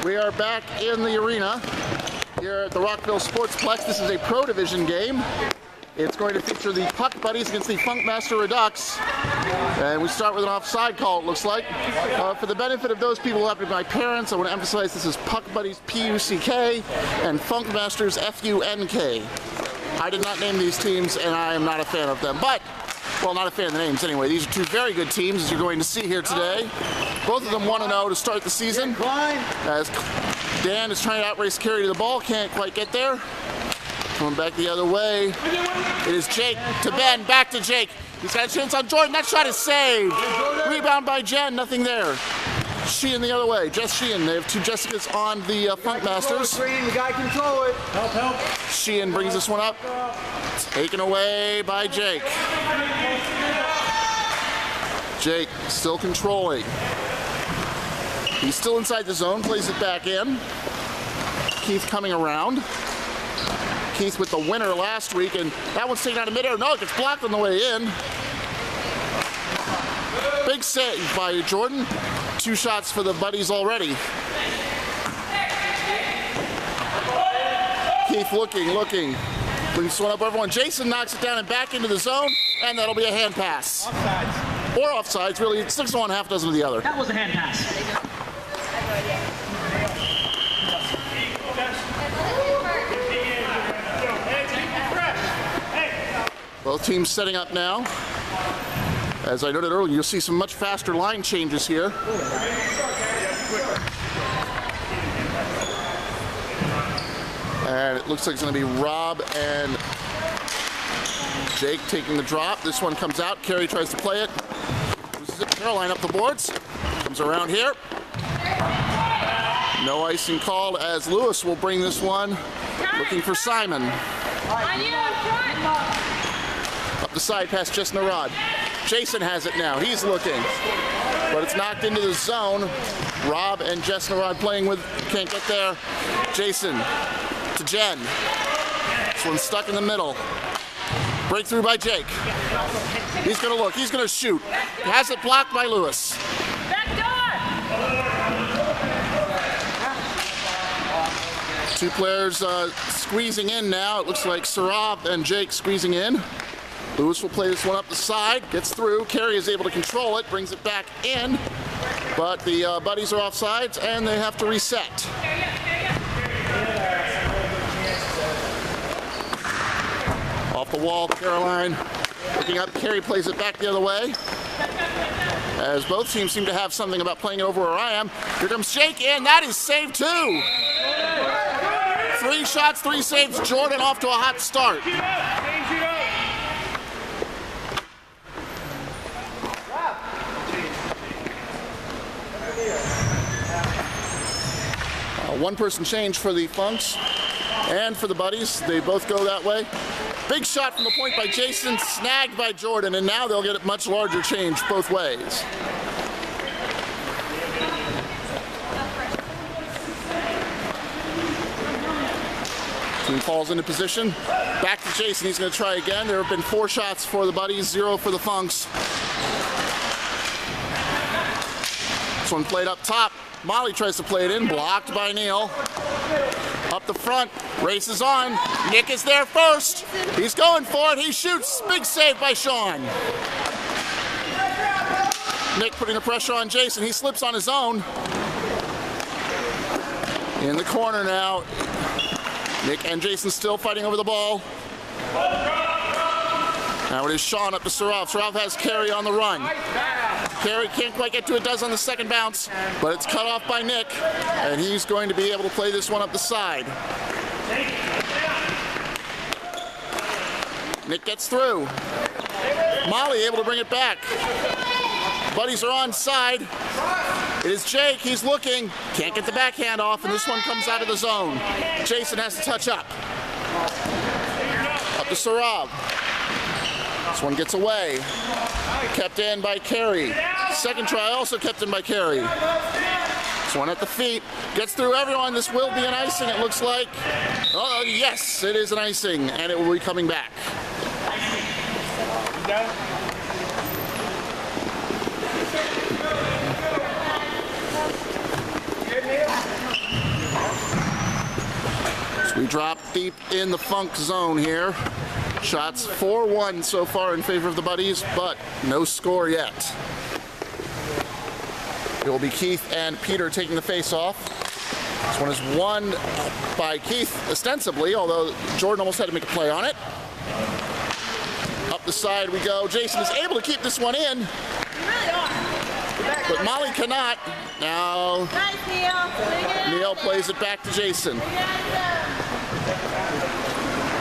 We are back in the arena here at the Rockville Sportsplex. This is a Pro Division game. It's going to feature the Puck Buddies against the Funkmaster Redux. And we start with an offside call, it looks like. For the benefit of those people who happen to be my parents, I want to emphasize this is Puck Buddies P-U-C-K and Funkmasters F-U-N-K. I did not name these teams, and I am not a fan of them. But, well, not a fan of the names anyway. These are two very good teams, as you're going to see here today. Both of them 1-0 to start the season. As Dan is trying to outrace Carey to the ball, can't quite get there. Coming back the other way. It is Jake to Ben, back to Jake. He's got a chance on Jordan. That shot is saved. Rebound by Jen, nothing there. Sheehan the other way. Jess Sheehan. They have two Jessicas on the Funkmasters. You gotta control it. Help, help. Sheehan brings this one up. Taken away by Jake. Jake still controlling. He's still inside the zone, plays it back in. Keith coming around. Keith with the winner last week, and that one's taken out of midair. No, it gets blocked on the way in. Big save by Jordan. 2 shots for the Buddies already. Keith looking. Brings one up everyone. Jason knocks it down and back into the zone, and that'll be a hand pass. Offsides. Or offsides, really. It's 6 of one, half dozen of the other. That was a hand pass. Both teams setting up now. As I noted earlier, you'll see some much faster line changes here. And it looks like it's going to be Rob and Jake taking the drop. This one comes out. Carey tries to play it. Loses it. Caroline up the boards. Comes around here. No icing called as Lewis will bring this one. Looking for Simon. Up the side past Jess Narad. Jason has it now. He's looking. But it's knocked into the zone. Rob and Jess Narad playing with. Can't get there. Jason to Jen. This one's stuck in the middle. Breakthrough by Jake. He's going to look. He's going to shoot. Has it blocked by Lewis. Two players squeezing in now. It looks like Sarab and Jake squeezing in. Lewis will play this one up the side, gets through. Carey is able to control it, brings it back in. But the Buddies are offsides and they have to reset. Off the wall, Caroline looking up. Carey plays it back the other way. As both teams seem to have something about playing it over where I am. Here comes Jake in. That is saved too. 3 shots, 3 saves. Jordan off to a hot start. One-person change for the Funks and for the Buddies. They both go that way. Big shot from the point by Jason, snagged by Jordan, and now they'll get a much larger change both ways. Team falls into position. Back to Jason. He's going to try again. There have been 4 shots for the Buddies, 0 for the Funks. This one played up top. Molly tries to play it in, blocked by Neil. Up the front, races on. Nick is there first. He's going for it. He shoots. Big save by Sean. Nick putting the pressure on Jason. He slips on his own. In the corner now. Nick and Jason still fighting over the ball. Now it is Sean up to Sarov. Sarov has Carey on the run. Carey can't quite get to it, does on the second bounce, but it's cut off by Nick, and he's going to be able to play this one up the side. Nick gets through. Molly able to bring it back. Buddies are on side. It is Jake, he's looking. Can't get the backhand off, and this one comes out of the zone. Jason has to touch up. Up to Sarab. This one gets away. Kept in by Carey. Second try also kept in by Carey. This one at the feet. Gets through everyone. This will be an icing, it looks like. Oh, yes, it is an icing, and it will be coming back. deep in the Funk zone here. Shots 4-1 so far in favor of the Buddies, but no score yet. It will be Keith and Peter taking the face-off. This one is won by Keith ostensibly, although Jordan almost had to make a play on it. Up the side we go. Jason is able to keep this one in, but Molly cannot. Now Neil plays it back to Jason.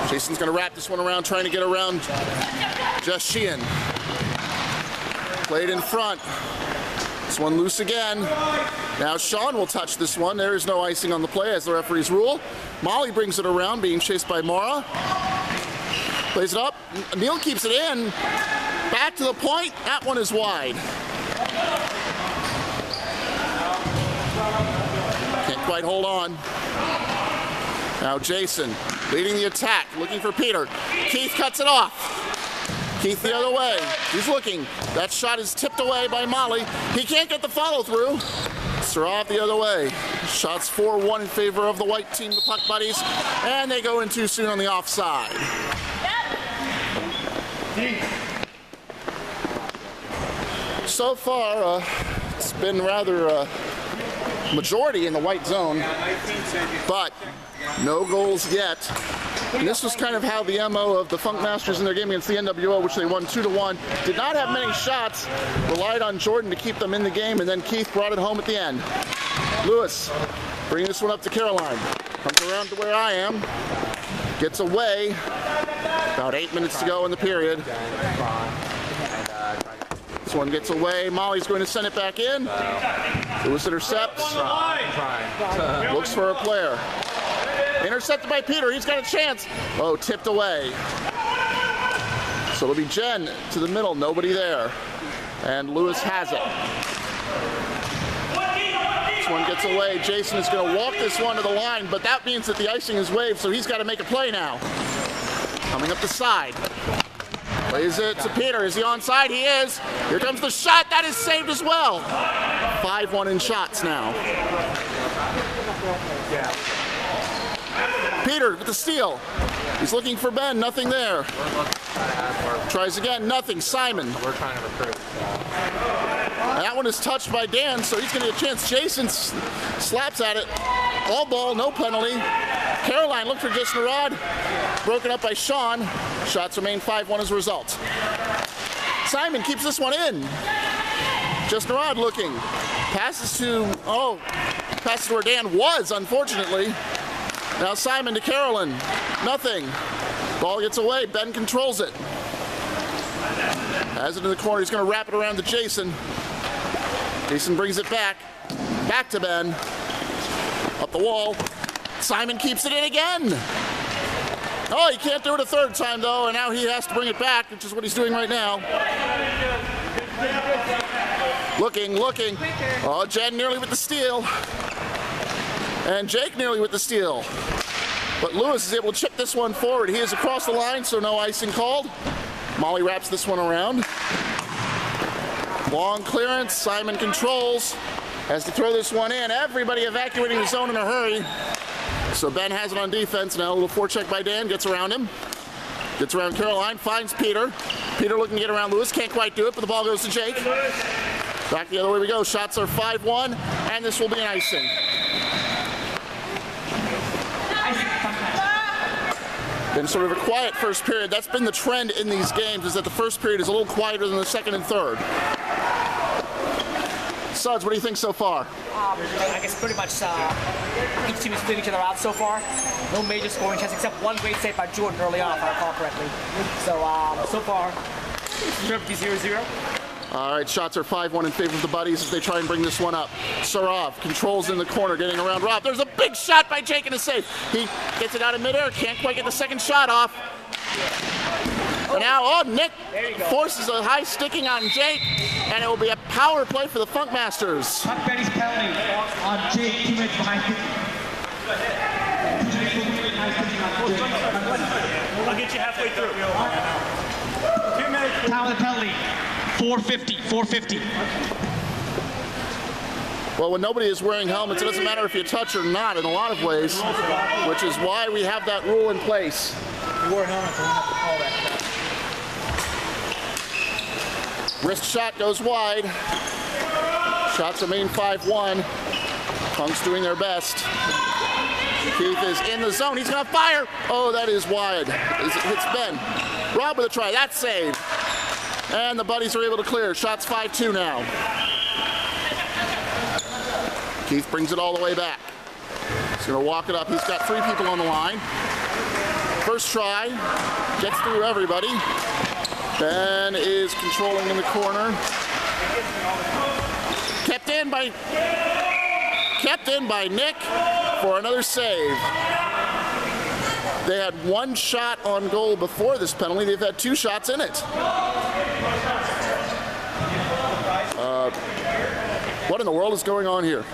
Jason's going to wrap this one around, trying to get around Just Sheehan. Played in front. This one loose again. Now Sean will touch this one. There is no icing on the play as the referees rule. Molly brings it around, being chased by Mora. Plays it up. Neil keeps it in. Back to the point. That one is wide. Can't quite hold on. Now Jason leading the attack, looking for Peter. Keith cuts it off. Keith the other way. He's looking. That shot is tipped away by Molly. He can't get the follow through. Sarov the other way. Shots 4-1 in favor of the white team, the Puck Buddies, and they go in too soon on the offside. So far, it's been rather majority in the white zone, but no goals yet. And this was kind of how the MO of the Funkmasters in their game against the NWO, which they won 2-1. Did not have many shots, relied on Jordan to keep them in the game, and then Keith brought it home at the end. Lewis bringing this one up to Caroline. Comes around to where I am. Gets away. About 8 minutes to go in the period. This one gets away. Molly's going to send it back in. Lewis intercepts. Looks for a player. Intercepted by Peter. He's got a chance. Oh, tipped away. So it'll be Jen to the middle. Nobody there. And Lewis has it. This one gets away. Jason is going to walk this one to the line, but that means that the icing is waived, so he's got to make a play now. Coming up the side. Plays it to Peter. Is he onside? He is. Here comes the shot. That is saved as well. 5-1 in shots now. Peter with the steal. He's looking for Ben. Nothing there. Tries again. Nothing. Simon. We're trying to recruit. And that one is touched by Dan, so he's going to get a chance. Jason slaps at it. All ball, no penalty. Caroline looked for Just Narad. Broken up by Sean. Shots remain 5-1 as a result. Simon keeps this one in. Just Narad looking. Passes to where Dan was, unfortunately. Now Simon to Carolyn. Nothing. Ball gets away. Ben controls it. Has it in the corner. He's going to wrap it around to Jason. Jason brings it back. Back to Ben. Up the wall. Simon keeps it in again. Oh, he can't do it a third time, though, and now he has to bring it back, which is what he's doing right now. Looking. Oh, Jen nearly with the steal. And Jake nearly with the steal. But Lewis is able to chip this one forward. He is across the line, so no icing called. Molly wraps this one around. Long clearance. Simon controls. Has to throw this one in. Everybody evacuating the zone in a hurry. So Ben has it on defense. Now a little forecheck by Dan. Gets around him. Gets around Caroline. Finds Peter. Peter looking to get around Lewis. Can't quite do it, but the ball goes to Jake. Back the other way we go. Shots are 5-1, and this will be an icing. Been sort of a quiet first period. That's been the trend in these games, is that the first period is a little quieter than the second and third. Suds, what do you think so far? I guess pretty much each team is clearing each other out so far. No major scoring chance except one great save by Jordan early on, if I recall correctly. So far, it's 0-0. All right, shots are 5-1 in favor of the Buddies as they try and bring this one up. Sarov controls in the corner, getting around Rob. There's a big shot by Jake and a save. He gets it out of midair, can't quite get the second shot off. And now, Nick forces a high sticking on Jake, and it will be a power play for the Funkmasters. Puck Betty's penalty on Jake, 2 minutes behind 50. I'll get you halfway through. 2 minutes. Time of the penalty, 4:50. Well, when nobody is wearing helmets, it doesn't matter if you touch or not in a lot of ways, which is why we have that rule in place. You wore a helmet, so we don't have to call that crap. Wrist shot goes wide. Shots remain 5-1. Punk's doing their best. Keith is in the zone. He's going to fire. Oh, that is wide. It hits Ben. Rob with a try. That's saved. And the buddies are able to clear. Shots 5-2 now. Keith brings it all the way back. He's going to walk it up. He's got 3 people on the line. First try. Gets through everybody. Ben is controlling in the corner. Kept in by Nick for another save. They had 1 shot on goal before this penalty. They've had 2 shots in it. What in the world is going on here?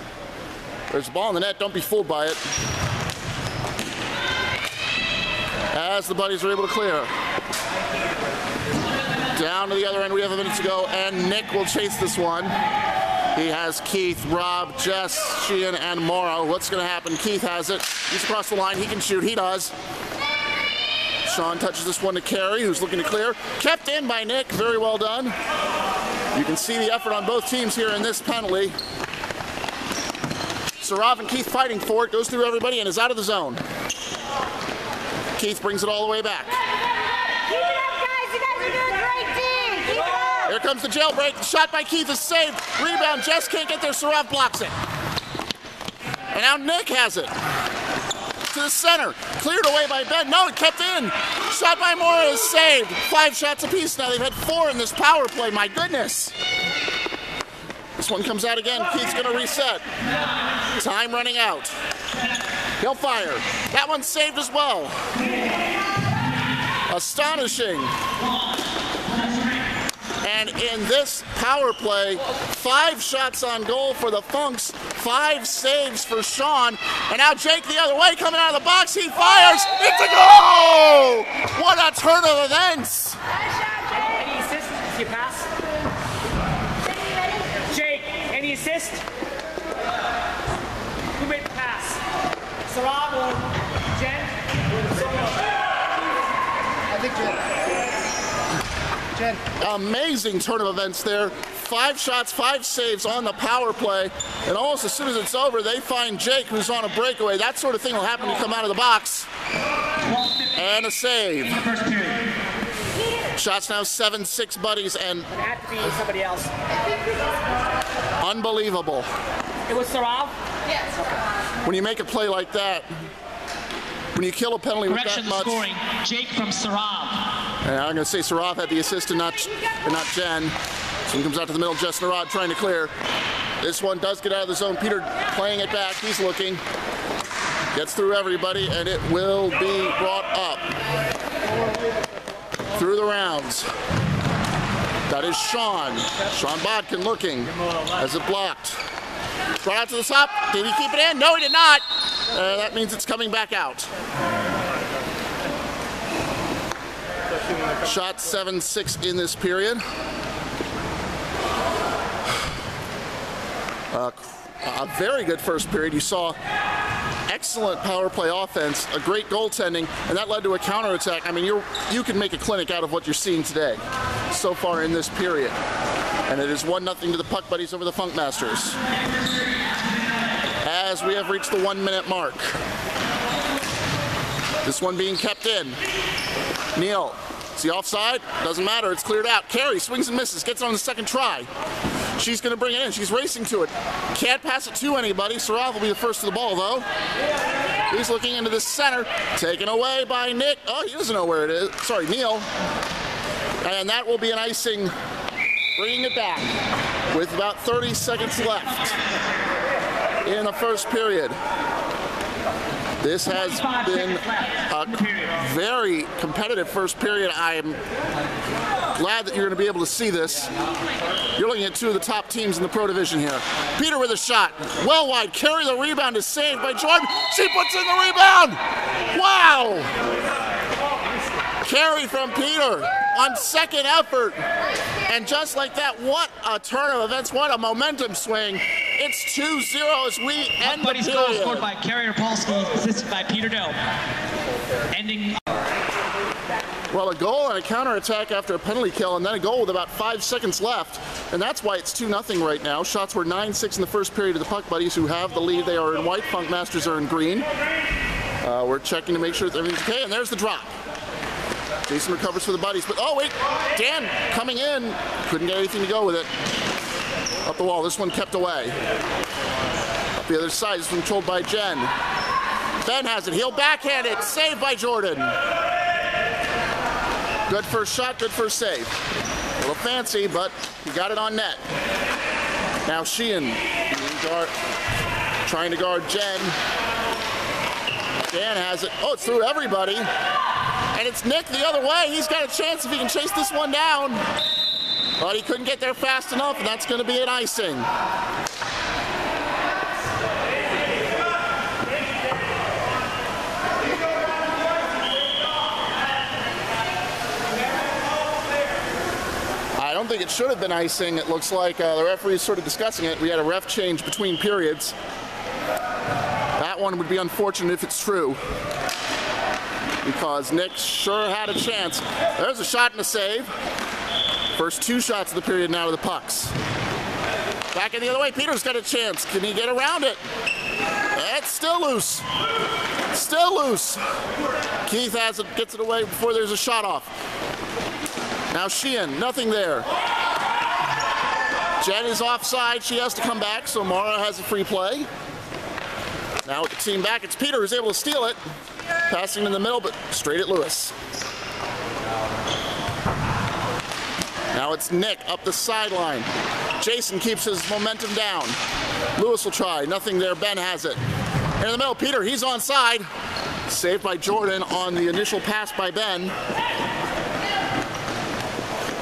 There's a ball in the net. Don't be fooled by it. As the buddies are able to clear. Down to the other end. We have a minute to go, and Nick will chase this one. He has Keith, Rob, Jess, Sheehan, and Morrow. What's going to happen? Keith has it. He's across the line. He can shoot. He does. Sean touches this one to Carey, who's looking to clear. Kept in by Nick. Very well done. You can see the effort on both teams here in this penalty. Sarav and Keith fighting for it. Goes through everybody and is out of the zone. Keith brings it all the way back. Keep it up, guys. You guys are doing a great team. Keep it up. Here comes the jailbreak. The shot by Keith is saved. Rebound. Jess can't get there. Sarav blocks it. And now Nick has it. To the center. Cleared away by Ben. No, it kept in. Shot by Mora is saved. 5 shots apiece now. They've had 4 in this power play. My goodness. This one comes out again. Keith's going to reset. Time running out. He'll fire. That one's saved as well. Astonishing. And in this power play, 5 shots on goal for the Funks, 5 saves for Sean, and now Jake the other way coming out of the box. He fires. It's a goal! What a turn of events! Any assist? Does he pass? Jake, any assist? Who made the pass? Sarab or Jen? I think Jen. Amazing turn of events there. 5 shots, 5 saves on the power play, and almost as soon as it's over, they find Jake, who's on a breakaway. That sort of thing will happen when you come out of the box. And a save. Shots now 7-6 buddies, and It had to be somebody else. unbelievable. It was Sarab? Yes. When you make a play like that, when you kill a penalty with that Correction much. scoring, Jake from Sarab. And I'm going to say Sarav had the assist and not Jen. So he comes out to the middle, Jess Narad trying to clear. This one does get out of the zone. Peter playing it back. He's looking. Gets through everybody, and it will be brought up. Through the rounds. That is Sean. Sean Bodkin looking as it blocked. Brought out to the top. Did he keep it in? No, he did not. That means it's coming back out. Shot 7-6 in this period. A very good first period. You saw excellent power play offense, a great goaltending, and that led to a counterattack. I mean, you can make a clinic out of what you're seeing today so far in this period. And it is 1-0 to the Puck Buddies over the Funkmasters. As we have reached the 1-minute mark. This one being kept in. Neal, is he offside? Doesn't matter, it's cleared out. Carey swings and misses, gets it on the second try. She's going to bring it in. She's racing to it. Can't pass it to anybody. Sarav will be the first to the ball, though. He's looking into the center. Taken away by Nick. Oh, he doesn't know where it is. Sorry, Neal. And that will be an icing, bringing it back with about 30 seconds left in the first period. This has been a very competitive first period. I am glad that you're going to be able to see this. You're looking at 2 of the top teams in the Pro Division here. Peter with a shot. Well wide. Carey the rebound is saved by Jordan. She puts in the rebound. Wow. Carey from Peter on second effort. And just like that, what a turn of events. What a momentum swing It's 2-0 as we end the Buddy's goal period. scored by Kerry Rapolsky, assisted by Peter Doe. Ending. Well, a goal and a counterattack after a penalty kill, and then a goal with about 5 seconds left. And that's why it's 2-0 right now. Shots were 9-6 in the first period of the Puck Buddies, who have the lead. They are in white. Funkmasters are in green. We're checking to make sure that everything's okay, and there's the drop. Jason recovers for the Buddies, but oh wait, Dan coming in. Couldn't get anything to go with it. Up the wall, this one kept away. Up the other side, this one controlled by Jen. Ben has it, he'll backhand it, saved by Jordan. Good first shot, good first save. A little fancy, but he got it on net. Now Sheehan trying to guard Jen. Dan has it. Oh, it's through everybody. And it's Nick the other way. He's got a chance if he can chase this one down. But he couldn't get there fast enough, and that's going to be an icing. I don't think it should have been icing. It looks like the referee's sort of discussing it. We had a ref change between periods. That one would be unfortunate if it's true, because Nick sure had a chance. There's a shot and a save. First 2 shots of the period now to the pucks. Back in the other way, Peter's got a chance. Can he get around it? It's still loose. Still loose. Keith has it, gets it away before there's a shot off. Now Sheehan, nothing there. Jen is offside, she has to come back, so Mara has a free play. Now with the team back, it's Peter who's able to steal it. Passing in the middle, but straight at Lewis. Now it's Nick up the sideline. Jason keeps his momentum down. Lewis will try, nothing there, Ben has it. In the middle, Peter, he's onside. Saved by Jordan on the initial pass by Ben.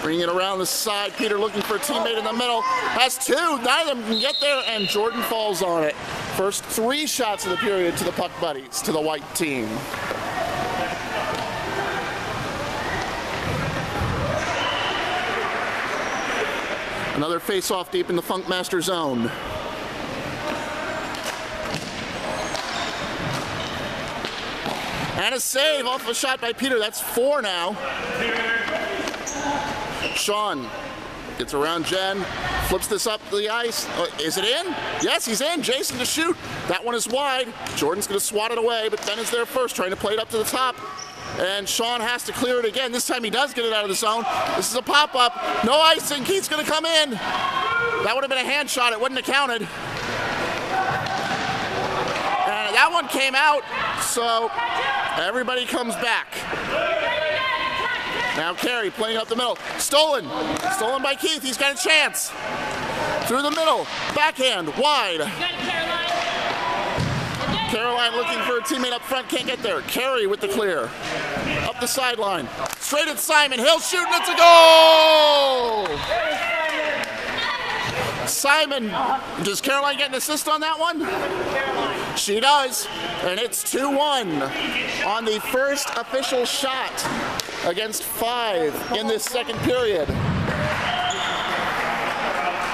Bringing it around the side, Peter looking for a teammate in the middle. Has 2, neither of them can get there, and Jordan falls on it. First 3 shots of the period to the Puck Buddies, to the white team. Another face-off deep in the Funkmaster zone. And a save off a shot by Peter. That's 4 now. Sean gets around Jen, flips this up the ice. Is it in? Yes, he's in. Jason to shoot. That one is wide. Jordan's going to swat it away, but Ben is there first, trying to play it up to the top. And Sean has to clear it again. This time he does get it out of the zone. This is a pop-up. No icing. Keith's going to come in. That would have been a hand shot. It wouldn't have counted. And that one came out, so everybody comes back. Now Carey playing up the middle. Stolen by Keith. He's got a chance. Through the middle. Backhand. Wide. Caroline looking for a teammate up front. Can't get there. Carey with the clear. Up the sideline. Straight at Simon. He'll shoot and it's a goal! Simon. Does Caroline get an assist on that one? She does. And it's 2-1 on the first official shot against 5 in this second period.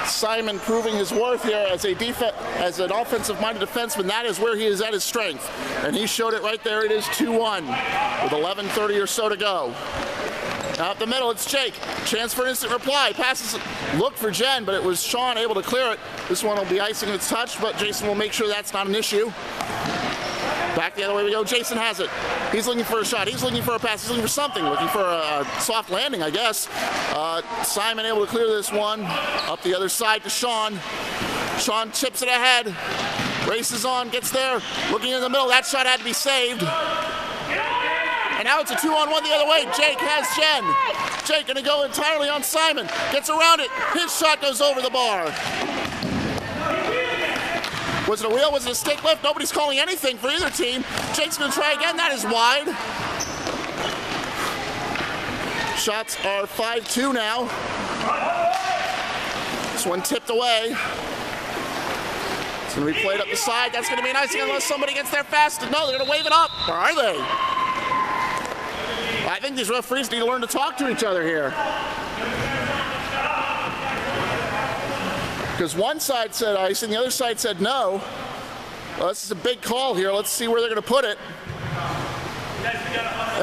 Simon proving his worth here as an offensive-minded defenseman. That is where he is at his strength. And he showed it right there. It is 2-1 with 11:30 or so to go. Now up the middle, it's Jake. Chance for an instant reply. Passes, look for Jen, but it was Sean able to clear it. This one will be icing its touch, but Jason will make sure that's not an issue. Back the other way we go. Jason has it. He's looking for a shot. He's looking for a pass. He's looking for something. Looking for a soft landing, I guess. Simon able to clear this one. Up the other side to Sean. Sean chips it ahead. Races on, gets there. Looking in the middle. That shot had to be saved. And now it's a 2-on-1 the other way. Jake has Jen. Jake gonna go entirely on Simon. Gets around it. His shot goes over the bar. Was it a wheel? Was it a stick lift? Nobody's calling anything for either team. Jake's going to try again. That is wide. Shots are 5-2 now. This one tipped away. It's going to be played up the side. That's going to be an icing unless somebody gets there fast. No, they're going to wave it up. Or are they? I think these referees need to learn to talk to each other here. Because one side said ice and the other side said no. Well, this is a big call here. Let's see where they're going to put it.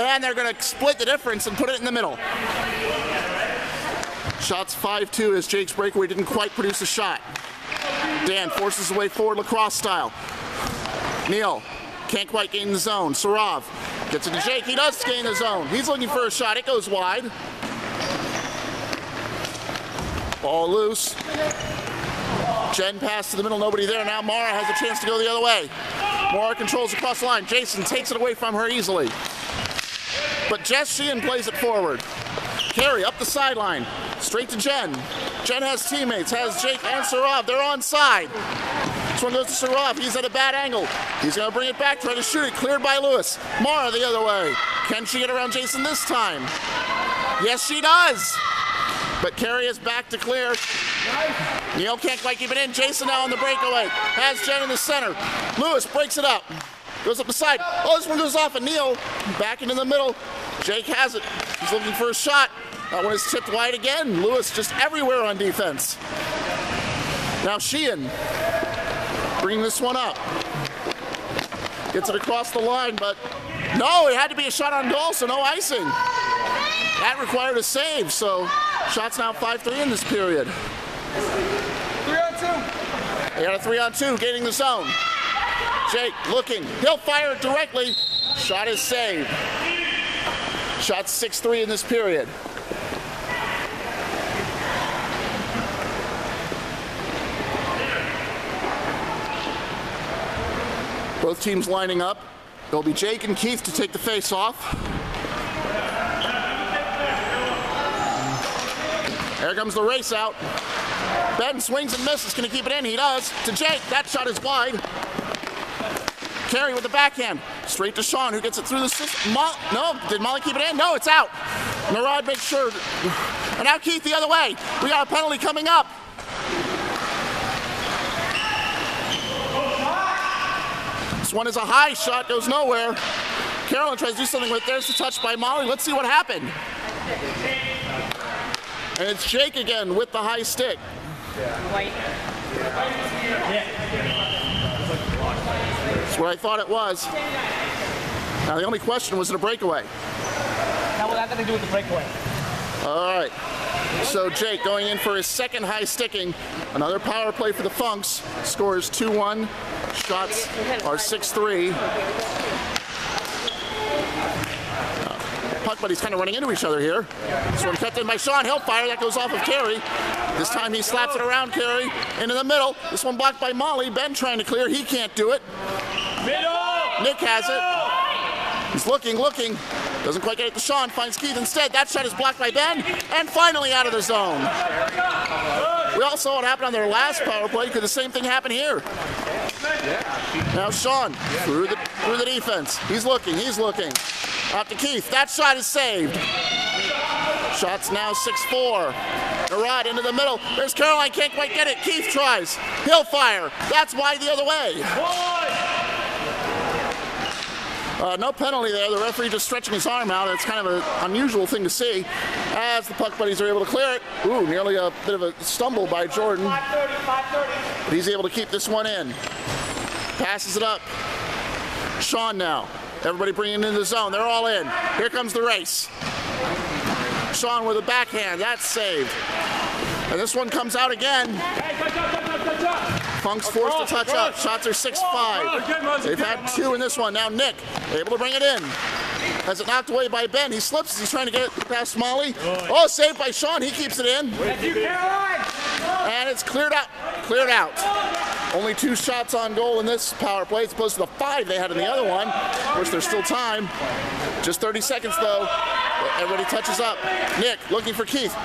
And they're going to split the difference and put it in the middle. Shots 5-2 as Jake's breakaway didn't quite produce a shot. Dan forces the way forward lacrosse style. Neal can't quite gain the zone. Sarov gets it to Jake. He does gain the zone. He's looking for a shot. It goes wide. Ball loose. Jen pass to the middle. Nobody there. Now Mara has a chance to go the other way. Mara controls across the line. Jason takes it away from her easily. But Jess Sheehan plays it forward. Carey up the sideline. Straight to Jen. Jen has teammates. Has Jake and Sarov. They're on side. This one goes to Sarov. He's at a bad angle. He's going to bring it back. Try to shoot it. Cleared by Lewis. Mara the other way. Can she get around Jason this time? Yes, she does. But Carey is back to clear. Neal can't quite keep it in. Jason now on the breakaway. Has Jen in the center. Lewis breaks it up. Goes up the side. Oh, this one goes off, and Neal back into the middle. Jake has it. He's looking for a shot. That one is tipped wide again. Lewis just everywhere on defense. Now Sheehan bringing this one up. Gets it across the line, but no, it had to be a shot on goal, so no icing. That required a save, so shots now 5-3 in this period. 3-on-2. They got a 3-on-2, gaining the zone. Jake looking, he'll fire it directly. Shot is saved. Shot 6-3 in this period. Both teams lining up. It'll be Jake and Keith to take the face off. There comes the race out. Ben swings and misses. Can he keep it in? He does. To Jake. That shot is wide. Carey with the backhand. Straight to Sean, who gets it through the system. No, did Molly keep it in? No, it's out. Narad makes sure. And now Keith the other way. We got a penalty coming up. This one is a high shot, goes nowhere. Carolyn tries to do something with it. There's the touch by Molly. Let's see what happened. And it's Jake again with the high stick. That's what I thought it was. Now the only question, was it a breakaway? That will have nothing to do with the breakaway. All right. So Jake going in for his second high sticking. Another power play for the Funks. Scores 2-1. Shots are 6-3. Puck buddies kind of running into each other here. This one kept in by Sean. He'll fire. That goes off of Carey. This time he slaps it around Carey into the middle. This one blocked by Molly. Ben trying to clear. He can't do it. Nick has it. He's looking. Doesn't quite get it to Sean. Finds Keith instead. That shot is blocked by Ben. And finally out of the zone. We all saw what happened on their last power play. Could the same thing happen here? Now Sean through the defense. He's looking. Out to Keith. That shot is saved. Shots now 6-4. Narad into the middle. There's Caroline. Can't quite get it. Keith tries. He'll fire. That's wide the other way. No penalty there. The referee just stretching his arm out. It's kind of an unusual thing to see as the puck buddies are able to clear it. Ooh, nearly a bit of a stumble by Jordan. 5:30. But he's able to keep this one in. Passes it up. Sean now. Everybody bringing it into the zone. They're all in. Here comes the race. Sean with a backhand. That's saved. And this one comes out again. Funk's forced to touch up. Shots are 6-5. They've had 2 in this one. Now Nick able to bring it in. Has it knocked away by Ben. He slips as he's trying to get it past Molly. Oh, saved by Sean. He keeps it in. And it's cleared out. Only 2 shots on goal in this power play as opposed to the 5 they had in the other one. Of course, there's still time. Just 30 seconds, though. Everybody touches up. Nick looking for Keith.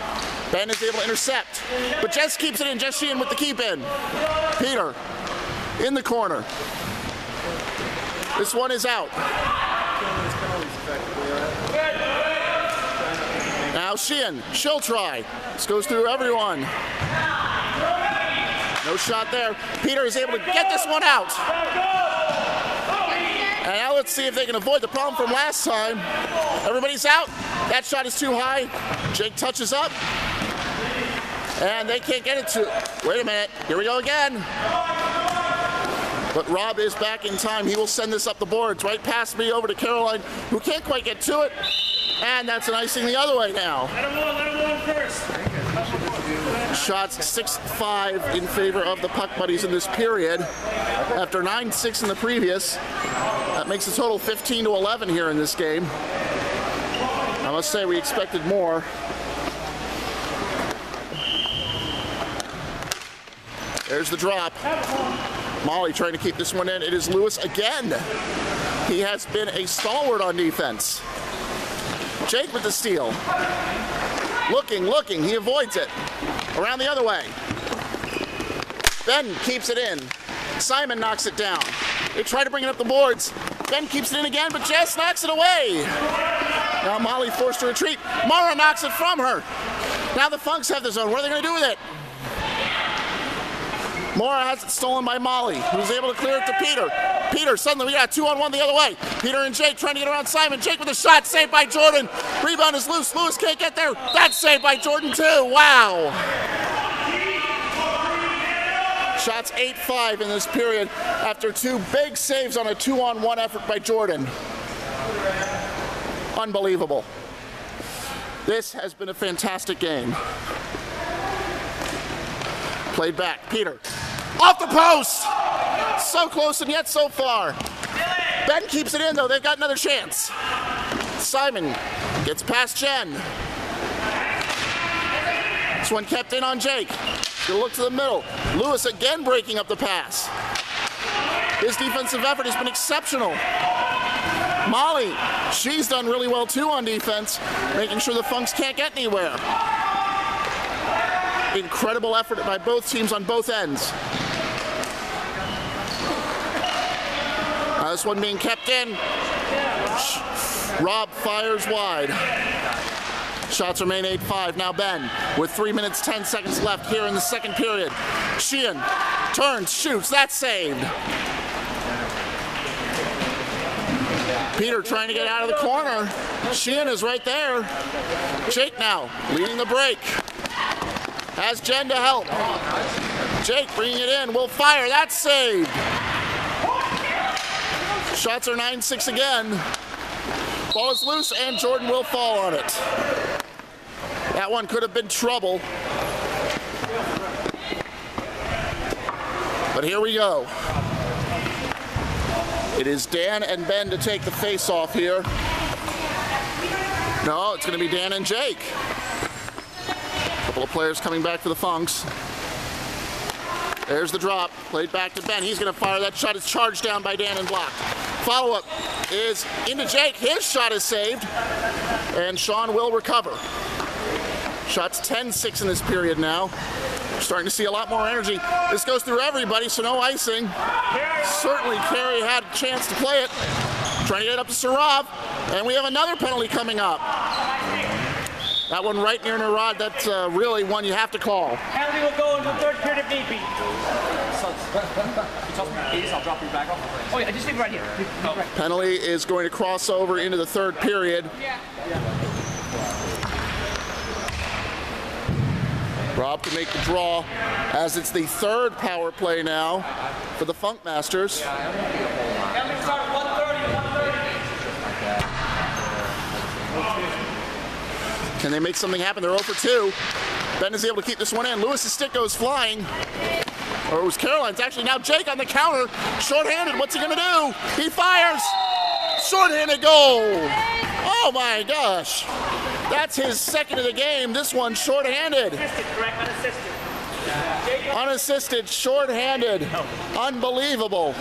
Ben is able to intercept. But Jess keeps it in. Jess Sheehan with the keep in. Peter in the corner. This one is out. Now Sheehan. She'll try. This goes through everyone. No shot there. Peter is able to get this one out. And now let's see if they can avoid the problem from last time. Everybody's out. That shot is too high. Jake touches up. And they can't get it to, wait a minute, here we go again. But Rob is back in time. He will send this up the boards, right past me over to Caroline, who can't quite get to it. And that's an icing the other way now. Let him alone first. Shots 6-5 in favor of the Puck Buddies in this period. After 9-6 in the previous, that makes a total 15-11 here in this game. I must say we expected more. There's the drop. Molly trying to keep this one in. It is Lewis again. He has been a stalwart on defense. Jake with the steal. Looking, he avoids it. Around the other way. Ben keeps it in. Simon knocks it down. They try to bring it up the boards. Ben keeps it in again, but Jess knocks it away. Now Molly forced to retreat. Mara knocks it from her. Now the Funks have the zone. What are they going to do with it? Mora has it stolen by Molly, who's able to clear it to Peter. Peter, suddenly we got 2-on-1 the other way. Peter and Jake trying to get around Simon. Jake with a shot, saved by Jordan. Rebound is loose. Lewis can't get there. That's saved by Jordan too. Wow. Shots 8-5 in this period after two big saves on a 2-on-1 effort by Jordan. Unbelievable. This has been a fantastic game. Played back, Peter. Off the post! So close and yet so far. Ben keeps it in though, they've got another chance. Simon gets past Jen. This one kept in on Jake. Gonna look to the middle. Lewis again breaking up the pass. His defensive effort has been exceptional. Molly, she's done really well too on defense, making sure the Funks can't get anywhere. Incredible effort by both teams on both ends. This one being kept in. Rob fires wide. Shots remain 8-5. Now Ben with 3 minutes 10 seconds left here in the second period. Sheehan turns, shoots, that's saved. Peter trying to get out of the corner. Sheehan is right there. Jake now leading the break. Has Jen to help. Jake bringing it in, will fire, that's saved. Shots are 9-6 again. Ball is loose and Jordan will fall on it. That one could have been trouble. But here we go. It is Dan and Ben to take the face-off here. No, it's going to be Dan and Jake. Couple of players coming back for the Funks. There's the drop, played back to Ben. He's going to fire that shot. It's charged down by Dan and blocked. Follow-up is into Jake. His shot is saved, and Sean will recover. Shots 10-6 in this period now. We're starting to see a lot more energy. This goes through everybody, so no icing. Certainly Carey had a chance to play it. Trying to get it up to Sarov, and we have another penalty coming up. That one right near Narad, that's really one you have to call. Penalty will go into the third period if need be. I'll drop you back off. Oh yeah, just leave it right here. Penalty is going to cross over into the third period. Rob can make the draw as it's the third power play now for the Funkmasters. Penalty start 1:30. Can they make something happen? They're 0 for 2. Ben is able to keep this one in. Lewis's stick goes flying. Or it was Caroline's actually. Now Jake on the counter. Short-handed. What's he going to do? He fires. Short-handed goal. Oh my gosh. That's his second of the game. This one short-handed. Unassisted, correct? Unassisted. Unassisted, short-handed. Unbelievable.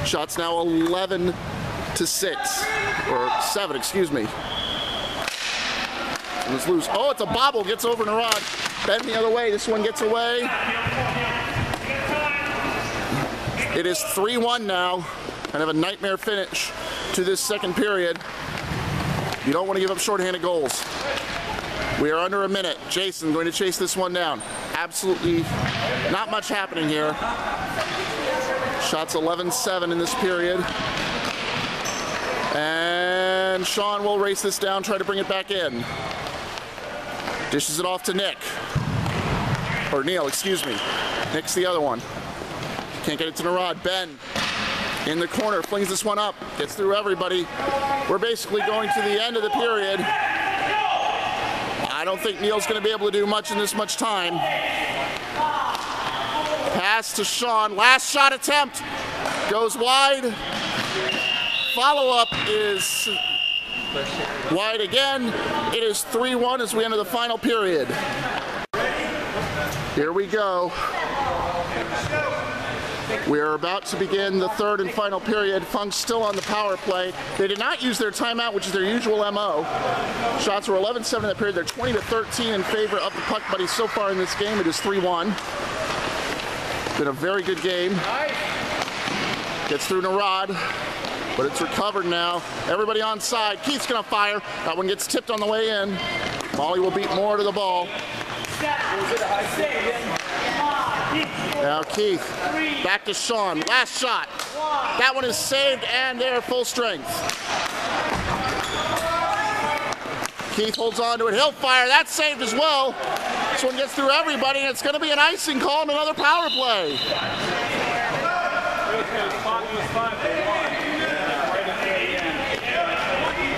Shots now 11-6, or 7, excuse me. It was loose. Oh, it's a bobble, gets over Narad. Ben the other way, this one gets away. It is 3-1 now. Kind of a nightmare finish to this second period. You don't want to give up shorthanded goals. We are under a minute. Jason going to chase this one down. Absolutely not much happening here. Shots 11-7 in this period. And Sean will race this down, try to bring it back in. Dishes it off to Nick. Or Neil, excuse me. Nick's the other one. Can't get it to Narad. Ben in the corner, flings this one up, gets through everybody. We're basically going to the end of the period. I don't think Neil's going to be able to do much in this much time. Pass to Sean. Last shot attempt. Goes wide. Follow-up is wide again. It is 3-1 as we enter the final period. Here we go. We are about to begin the third and final period. Funk's still on the power play. They did not use their timeout, which is their usual MO. Shots were 11-7 in that period. They're 20-13 in favor of the Puck Buddies so far in this game. It is 3-1. Been a very good game. Gets through Narad, but it's recovered now. Everybody on side. Keith's gonna fire. That one gets tipped on the way in. Molly will beat Moore to the ball. Now Keith, back to Sean. Last shot. That one is saved, and they're full strength. Keith holds on to it. He'll fire. That's saved as well. This one gets through everybody, and it's going to be an icing call and another power play.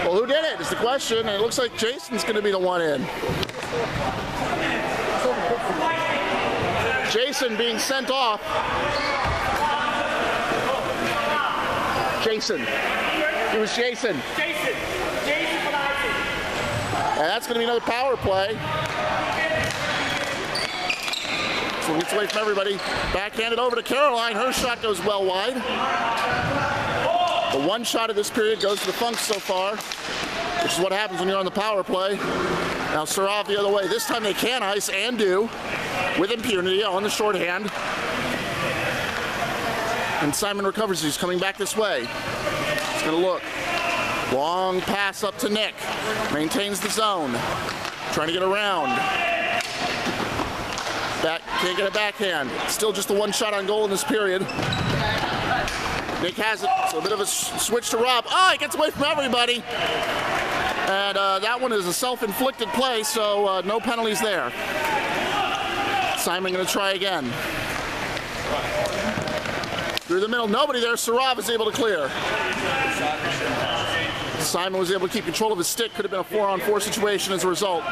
Well, who did it is the question, and it looks like Jason's going to be the one in. Jason being sent off. Jason. It was Jason. Jason for the icing. And that's going to be another power play. So gets away from everybody. Backhanded over to Caroline. Her shot goes well wide. The one shot of this period goes to the Funks so far, which is what happens when you're on the power play. Now Sarov the other way. This time they can ice and do with impunity on the shorthand. And Simon recovers. He's coming back this way. He's going to look. Long pass up to Nick. Maintains the zone. Trying to get around. Can't get a backhand. Still just the one shot on goal in this period. Nick has it. So a bit of a switch to Rob. Oh, he gets away from everybody. And that one is a self-inflicted play, so no penalties there. Simon going to try again. Through the middle, nobody there. Sarov is able to clear. Simon was able to keep control of his stick. Could have been a 4-on-4 situation as a result,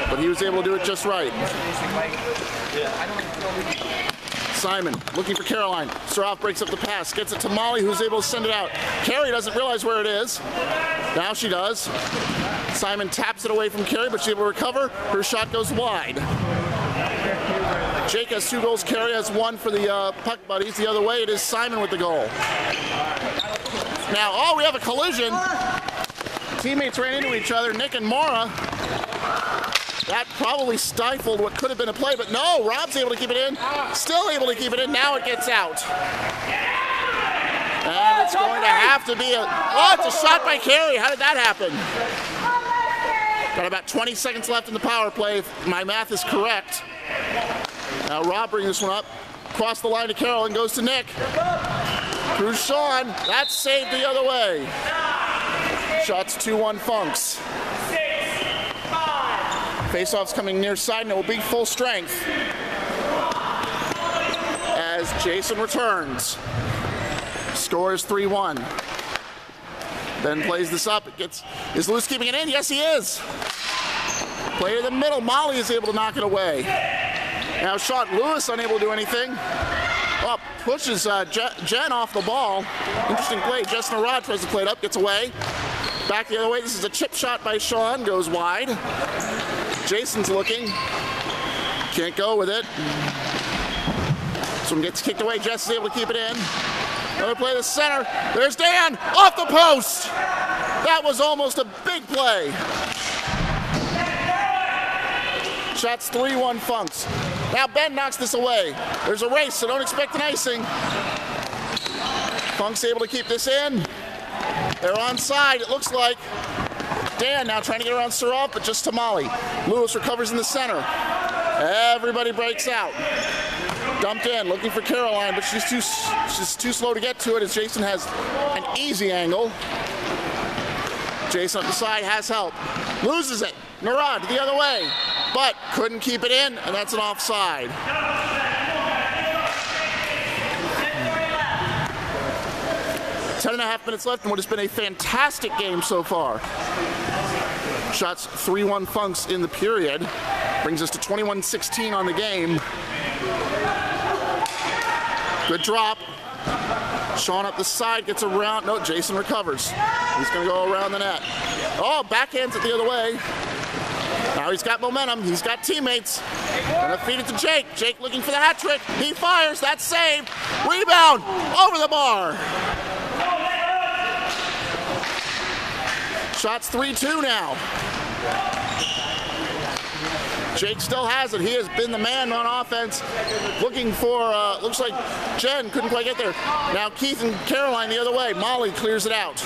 but he was able to do it just right. Simon looking for Caroline. Sarov breaks up the pass, gets it to Molly, who's able to send it out. Carrie doesn't realize where it is. Now she does. Simon taps it away from Carrie, but she's able to recover. Her shot goes wide. Jake has 2 goals. Carrie has 1 for the Puck Buddies. The other way, it is Simon with the goal. Now, oh, we have a collision. Teammates ran into each other, Nick and Mara. That probably stifled what could have been a play, but no, Rob's able to keep it in. Still able to keep it in. Now it gets out. And it's going to have to be it's a shot by Carey. How did that happen? Got about 20 seconds left in the power play, if my math is correct. Now Rob brings this one up. Across the line to Carroll and goes to Nick. Through Sean. That's saved the other way. Shots 2-1 Funks. Faceoff's coming near side, and it will be full strength as Jason returns. Score is 3-1. Ben plays this up. Is Lewis keeping it in? Yes, he is. Play to the middle. Molly is able to knock it away. Now shot Lewis unable to do anything. Up pushes Jen off the ball. Interesting play. Jess Narad tries to play it up, gets away. Back the other way. This is a chip shot by Sean. Goes wide. Jason's looking. Can't go with it. This one gets kicked away. Jess is able to keep it in. Another play to the center. There's Dan off the post. That was almost a big play. Shots 3-1 Funks. Now Ben knocks this away. There's a race, so don't expect an icing. Funk's able to keep this in. They're onside, it looks like. Dan now trying to get around Sarov, but just to Molly. Lewis recovers in the center. Everybody breaks out. Dumped in, looking for Caroline, but she's too slow to get to it as Jason has an easy angle. Jason up the side has help. Loses it. Narad the other way. but couldn't keep it in, and that's an offside. Ten and a half minutes left in what has been a fantastic game so far. Shots 3-1 Funks in the period. Brings us to 21-16 on the game. Good drop. Sean up the side, gets around. No, Jason recovers. He's going to go around the net. Oh, backhands it the other way. Now he's got momentum. He's got teammates. Going to feed it to Jake. Jake looking for the hat trick. He fires. That's saved. Rebound. Over the bar. Shots 3-2 now. Jake still has it. He has been the man on offense. Looking for, looks like Jen couldn't quite get there. Now Keith and Caroline the other way. Molly clears it out.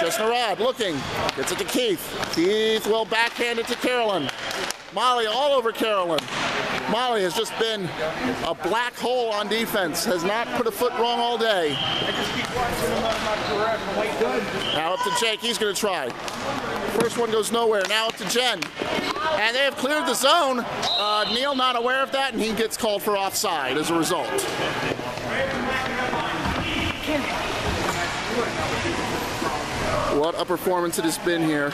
Just Narad looking. Gets it to Keith. Keith will backhand it to Carolyn. Molly all over Carolyn. Molly has just been a black hole on defense. Has not put a foot wrong all day. Now up to Jake. He's going to try. First one goes nowhere. Now up to Jen. And they have cleared the zone. Neil not aware of that, and he gets called for offside as a result. What a performance it has been here.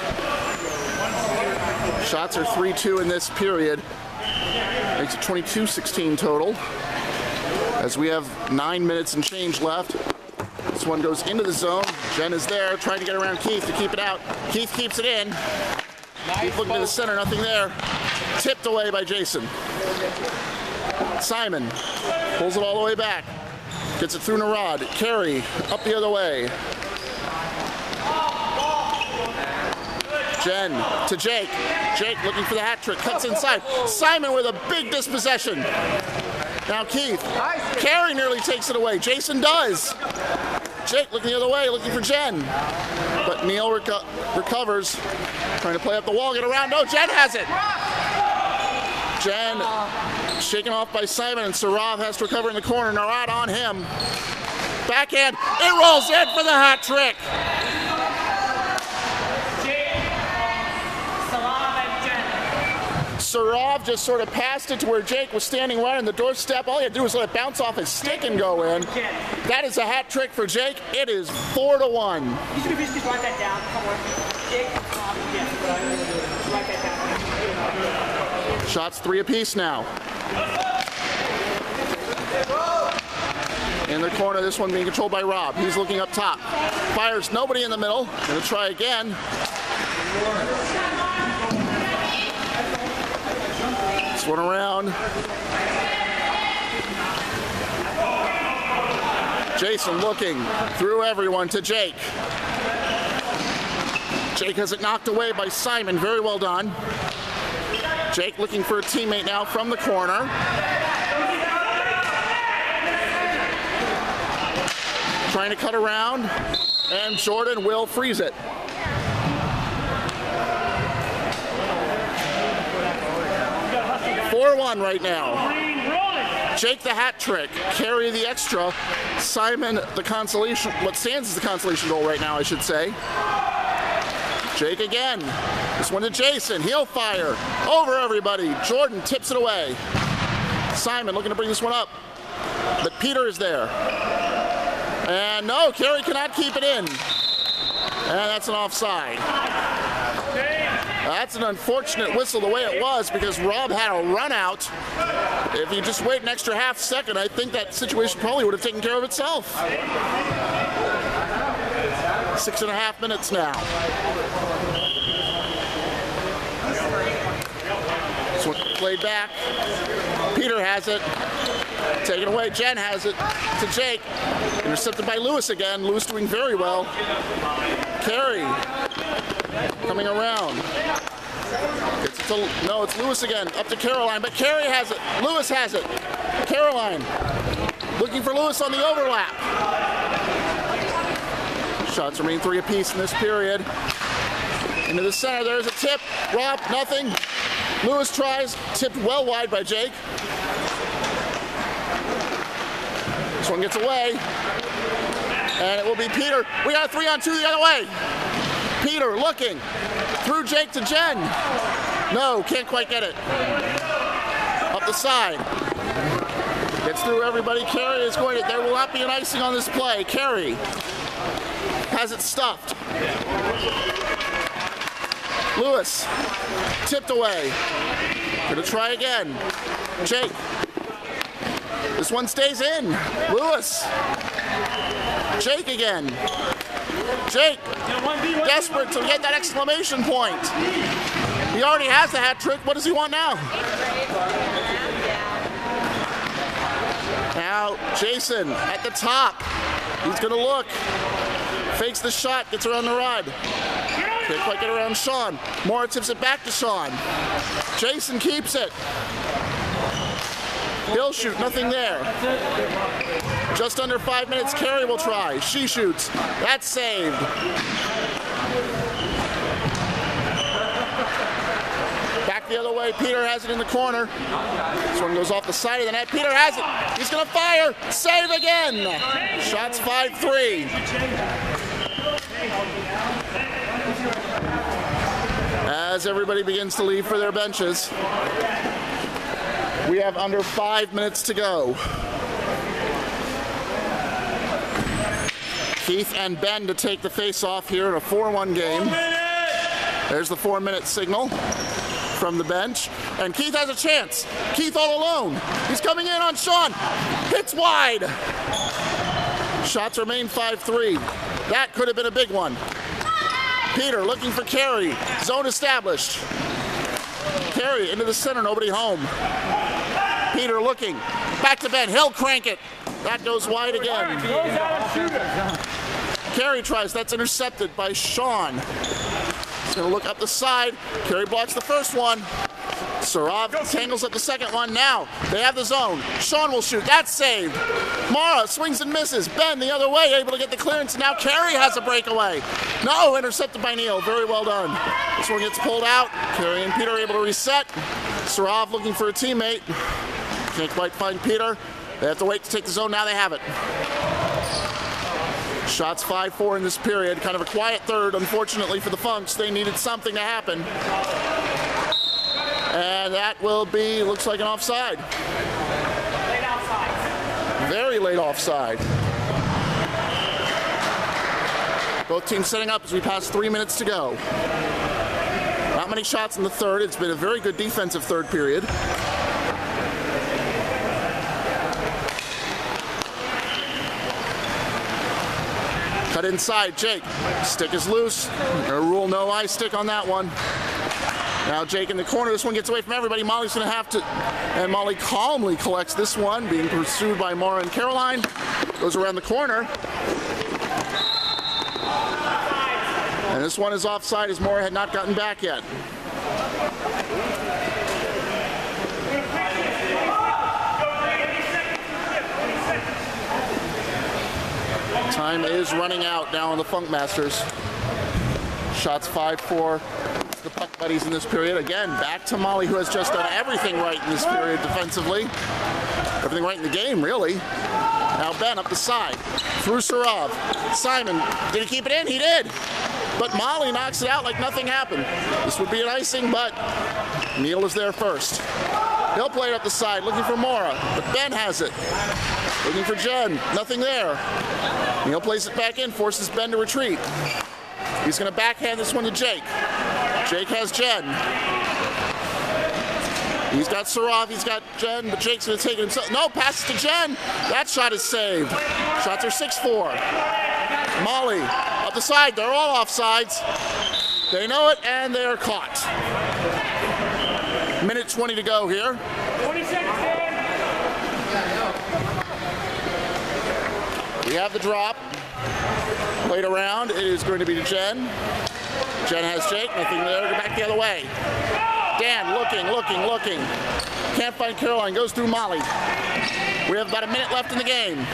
Shots are 3-2 in this period. Makes it 22-16 total. As we have 9 minutes and change left. This one goes into the zone. Jen is there trying to get around Keith to keep it out. Keith keeps it in. Keith looking to the center, nothing there. Tipped away by Jason. Simon pulls it all the way back. Gets it through Narad. Carey up the other way. Jen to Jake. Jake looking for the hat trick. Cuts inside. Simon with a big dispossession. Now Keith. Carey nearly takes it away. Jason does. Jake looking the other way, looking for Jen. But Neil recovers. Trying to play up the wall, get around. No, Jen has it. Jen shaken off by Simon, and Sarov has to recover in the corner. Narad on him. Backhand. It rolls in for the hat trick. Sarov just sort of passed it to where Jake was standing right on the doorstep. All he had to do was let it bounce off his stick and go in. That is a hat trick for Jake. It is 4-1. You should just write that down. Shots 3 apiece now. In the corner, this one being controlled by Rob. He's looking up top. Fires nobody in the middle. Gonna try again. This one around. Jason looking through everyone to Jake. Jake has it knocked away by Simon. Very well done. Jake looking for a teammate now from the corner. Trying to cut around, and Jordan will freeze it. (4-1) right now. Jake the hat trick, Carey the extra, Simon the consolation, what stands as the consolation goal right now, I should say. Jake again. This one to Jason. He'll fire over everybody. Jordan tips it away. Simon looking to bring this one up, but Peter is there. And no, Carey cannot keep it in. And that's an offside. That's an unfortunate whistle the way it was, because Rob had a run out. If you just wait an extra half second, I think that situation probably would have taken care of itself. 6.5 minutes now. This one played back. Peter has it. Taken away. Jen has it to Jake. Intercepted by Lewis again. Lewis doing very well. Carey coming around. Gets it to, no, it's Lewis again. Up to Caroline, but Carey has it. Lewis has it. Caroline looking for Lewis on the overlap. Shots remain 3 apiece in this period. Into the center, there's a tip. Rob, nothing. Lewis tries, tipped well wide by Jake. This one gets away. And it will be Peter. We got a 3-on-2 the other way. Peter looking. 3 Through Jake to Jen. No, can't quite get it. Up the side. Gets through everybody. Carey is going to, there will not be an icing on this play. Carey has it stuffed. Lewis, tipped away. Gonna try again. Jake. This one stays in. Lewis. Jake again. Jake, desperate to get that exclamation point. He already has the hat trick. What does he want now? Now, Jason at the top. He's gonna look. Fakes the shot, gets around the rod. Can't quite get around Sean. Mora tips it back to Sean. Jason keeps it. He'll shoot, nothing there. Just under 5 minutes, Carey will try. She shoots. That's saved. Back the other way, Peter has it in the corner. This one goes off the side of the net. Peter has it. He's gonna fire. Save again. Shots 5-3. As everybody begins to leave for their benches, we have under 5 minutes to go. Keith and Ben to take the face-off here in a 4-1 game. There's the 4-minute signal from the bench. And Keith has a chance. Keith all alone. He's coming in on Sean. Hits wide. Shots remain 5-3. That could have been a big one. Peter looking for Carey. Zone established. Carey into the center, nobody home. Peter looking. Back to Ben. He'll crank it. That goes wide again. Carey tries. That's intercepted by Sean. He's going to look up the side. Carey blocks the first one. Sarov tangles up the second one. Now they have the zone. Sean will shoot. That's saved. Mara swings and misses. Ben the other way, able to get the clearance. Now Carey has a breakaway. No, intercepted by Neal. Very well done. This one gets pulled out. Carey and Peter are able to reset. Sarov looking for a teammate. Can't quite find Peter. They have to wait to take the zone. Now they have it. Shots 5-4 in this period. Kind of a quiet third, unfortunately, for the Funks. They needed something to happen. And that will be, looks like an offside. Late offside. Very late offside. Both teams setting up as we pass 3 minutes to go. Not many shots in the third. It's been a very good defensive third period. Cut inside, Jake. Stick is loose. Gonna rule no eye stick on that one. Now Jake in the corner. This one gets away from everybody. Molly's gonna have to, and Molly calmly collects this one, being pursued by Mara and Caroline. Goes around the corner. And this one is offside as Mora had not gotten back yet. Time is running out now on the Funkmasters. Shots 5-4. The puck buddies in this period. Again, back to Molly, who has just done everything right in this period defensively. Everything right in the game, really. Now Ben up the side. Through Sarov. Simon, did he keep it in? He did. But Molly knocks it out like nothing happened. This would be an icing, but Neal is there first. He'll play it up the side, looking for Mora, but Ben has it. Looking for Jen, nothing there. Neal plays it back in, forces Ben to retreat. He's going to backhand this one to Jake. Jake has Jen. He's got Sarov, he's got Jen, but Jake's going to take it himself. No, passes to Jen. That shot is saved. Shots are 6-4. Molly up the side. They're all offsides. They know it, and they are caught. Minute 20 to go here. 20 seconds, Dan. We have the drop. Played around. It is going to be to Jen. Jen has Jake. Nothing there. Go back the other way. Dan looking. Can't find Caroline. Goes through Molly. We have about a minute left in the game.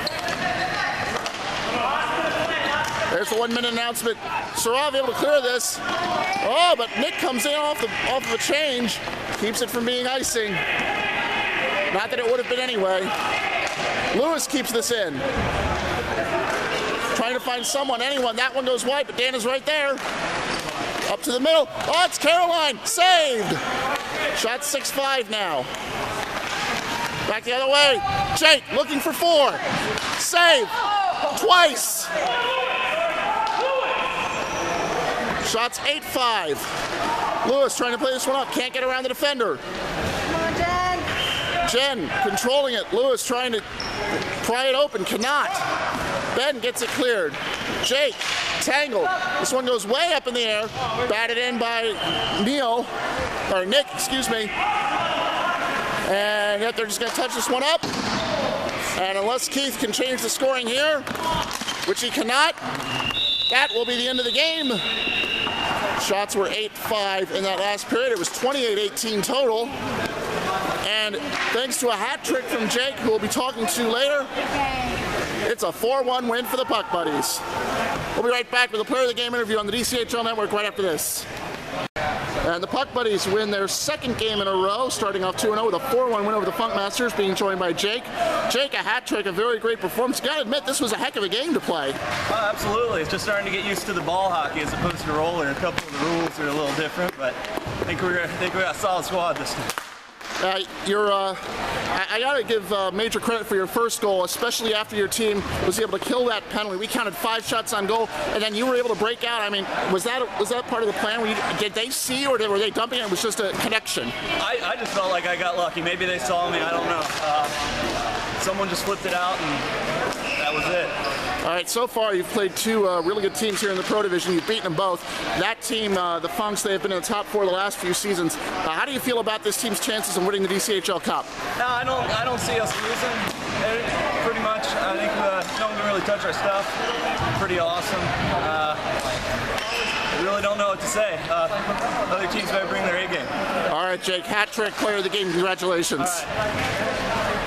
There's the 1 minute announcement. Sarov able to clear this. Oh, but Nick comes in off of a change. Keeps it from being icing. Not that it would have been anyway. Lewis keeps this in. Trying to find someone, anyone. That one goes wide, but Dan is right there. Up to the middle. Oh, it's Caroline. Saved. Shot 6-5 now. Back the other way. Jake looking for 4. Save. Twice. Shots 8-5. Lewis trying to play this one up. Can't get around the defender. Come on, Jen. Jen controlling it. Lewis trying to pry it open. Cannot. Ben gets it cleared. Jake tangled. This one goes way up in the air. Batted in by Nick, excuse me. And yet they're just going to touch this one up. And unless Keith can change the scoring here, which he cannot, that will be the end of the game. Shots were 8-5 in that last period. It was 28-18 total. And thanks to a hat trick from Jake, who we'll be talking to later, it's a 4-1 win for the Puck Buddies. We'll be right back with a player of the game interview on the DCHL network right after this. And the Puck Buddies win their second game in a row, starting off 2-0 with a 4-1 win over the Funkmasters, being joined by Jake. Jake, a hat trick, a very great performance. You gotta admit, this was a heck of a game to play. Oh, absolutely. It's just starting to get used to the ball hockey as opposed to roller. A couple of the rules are a little different, but I think we got a solid squad this time. I gotta give major credit for your first goal, especially after your team was able to kill that penalty. We counted 5 shots on goal, and then you were able to break out. I mean, was that part of the plan? Did they see, or were they dumping it? It was just a connection. I just felt like I got lucky. Maybe they saw me. I don't know. Someone just flipped it out, and that was it. All right, so far you've played 2 really good teams here in the Pro Division. You've beaten them both. That team, the Funks, they've been in the top 4 the last few seasons. How do you feel about this team's chances of winning the DCHL Cup? No, I don't see us losing. Pretty much, I think no one can really touch our stuff. Pretty awesome. I really don't know what to say. Other teams better bring their A game. All right, Jake, hat trick, player of the game. Congratulations. All right.